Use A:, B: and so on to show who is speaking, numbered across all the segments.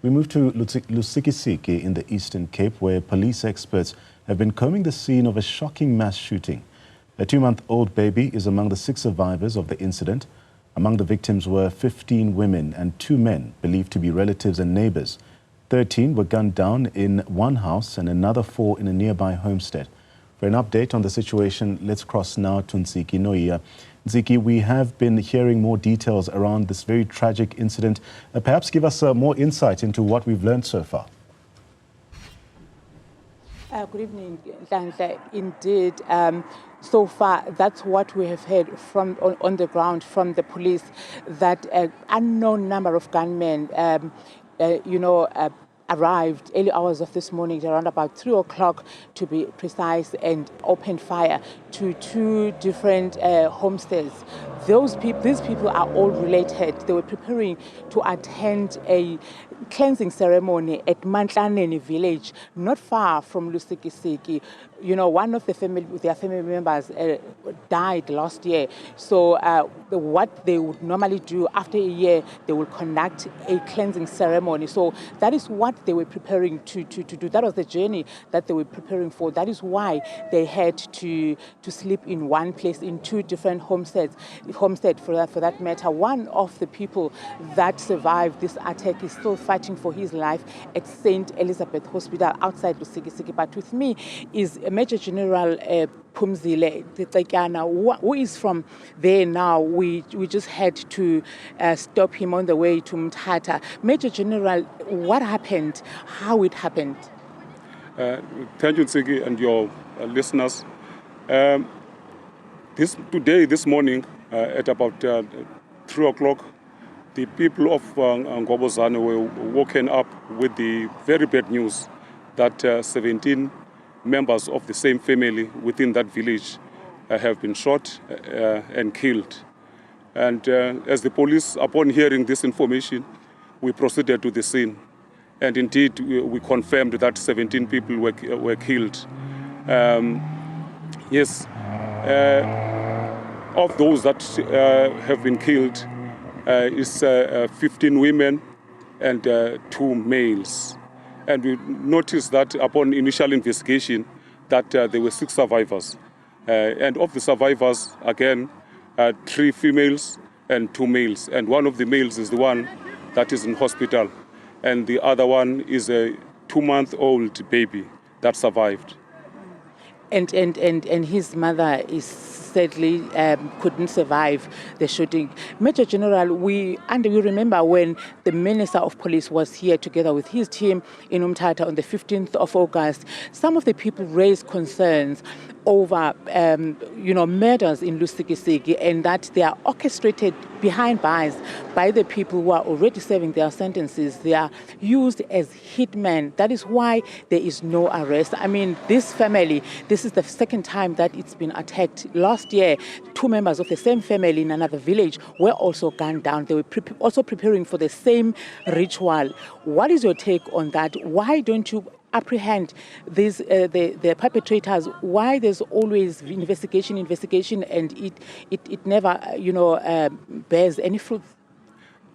A: We move to Lusikisiki in the Eastern Cape, where police experts have been combing the scene of a shocking mass shooting. A 2-month-old baby is among the 6 survivors of the incident. Among the victims were 15 women and 2 men, believed to be relatives and neighbours. 13 were gunned down in one house and another 4 in a nearby homestead. For an update on the situation, let's cross now to Ntsiki. Nohiya. Ntsiki, we have been hearing more details around this very tragic incident. Perhaps give us more insight into what we've learned so far.
B: Good evening, Nhlanhla. Indeed, so far that's what we have heard from on the ground from the police, that an unknown number of gunmen, arrived early hours of this morning, around about 3 o'clock to be precise, and opened fire to 2 different homesteads. These people are all related. They were preparing to attend a cleansing ceremony at Mantlaneni village, not far from Lusikisiki. One of their family members died last year. So what they would normally do after a year, they will conduct a cleansing ceremony. So that is what they were preparing to do. That was the journey that they were preparing for. That is why they had to sleep in one place, in 2 different homestead for that matter. One of the people that survived this attack is still fighting for his life at St. Elizabeth Hospital outside Lusikisiki. But with me is Major General Phumzile, who is from there now. We just had to stop him on the way to Mthatha. Major General, what happened? How it happened?
C: Thank you, Ntsiki, and your listeners. This morning, at about 3 o'clock, the people of Ngobozana were woken up with the very bad news that 17 members of the same family within that village have been shot and killed. And as the police, upon hearing this information, we proceeded to the scene. And indeed, we confirmed that 17 people were killed. Yes, of those that have been killed is 15 women and 2 males. And we noticed that upon initial investigation that there were 6 survivors. And of the survivors, again, 3 females and 2 males. And one of the males is the one that is in hospital. And the other one is a 2-month-old baby that survived.
B: And his mother is sadly couldn't survive the shooting. Major General, you remember when the Minister of Police was here together with his team in Mthatha on the 15th of August, some of the people raised concerns over murders in Lusikisiki, and that they are orchestrated behind bars by the people who are already serving their sentences. They are used as hitmen. That is why there is no arrest. I mean, this family, this is the 2nd time that it's been attacked. Last year, 2 members of the same family in another village were also gunned down. They were also preparing for the same ritual. What is your take on that? Why don't you apprehend these the perpetrators? Why there's always investigation, and it never bears any fruit?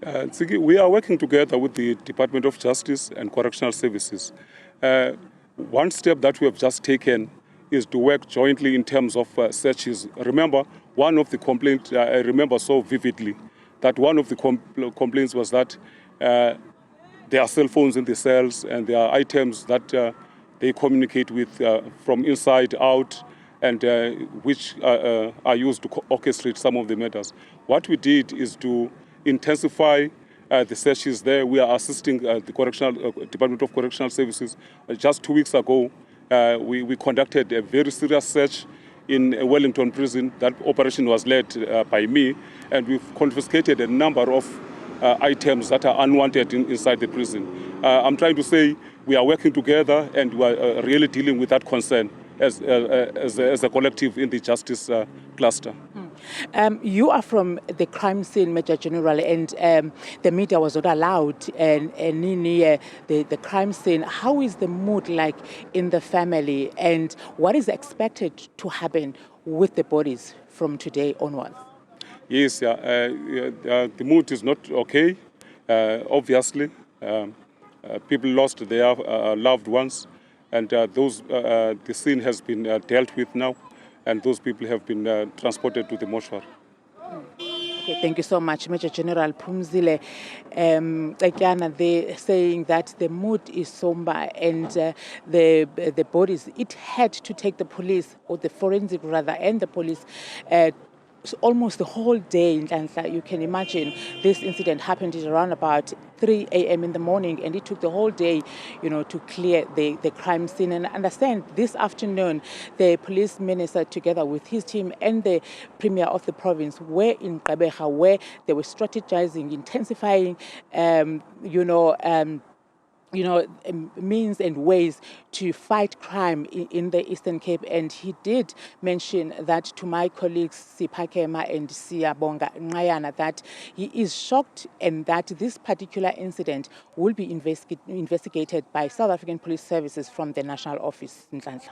C: Ntsiki, we are working together with the Department of Justice and Correctional Services. One step that we have just taken is to work jointly in terms of searches. Remember, one of the complaints, I remember so vividly, that one of the complaints was that there are cell phones in the cells, and there are items that they communicate with from inside out, and which are used to orchestrate some of the murders. What we did is to intensify the searches there. We are assisting the Department of Correctional Services. Just 2 weeks ago, we conducted a very serious search in Wellington Prison. That operation was led by me, and we've confiscated a number of items that are unwanted inside the prison. I'm trying to say we are working together, and we are really dealing with that concern as a collective in the justice cluster.
B: You are from the crime scene, Major General, and the media was not allowed near the crime scene. How is the mood like in the family, and what is expected to happen with the bodies from today onwards?
C: Yes, the mood is not okay, obviously. People lost their loved ones, and the scene has been dealt with now, and those people have been transported to the mortuary.
B: Okay, thank you so much, Major General Phumzile. Again, they saying that the mood is somber and the bodies, it had to take the police, or the forensic rather, and the police almost the whole day in Nhlanhla. You can imagine this incident happened at around about 3 a.m. in the morning, and it took the whole day, to clear the crime scene. And I understand this afternoon, the police minister, together with his team and the premier of the province, were in Gqeberha, where they were strategizing, intensifying, means and ways to fight crime in the Eastern Cape. And he did mention that to my colleagues Siphakema and Siyabonga Ngayana, that he is shocked and that this particular incident will be investigated by South African Police Services from the National Office in Nhlanhla.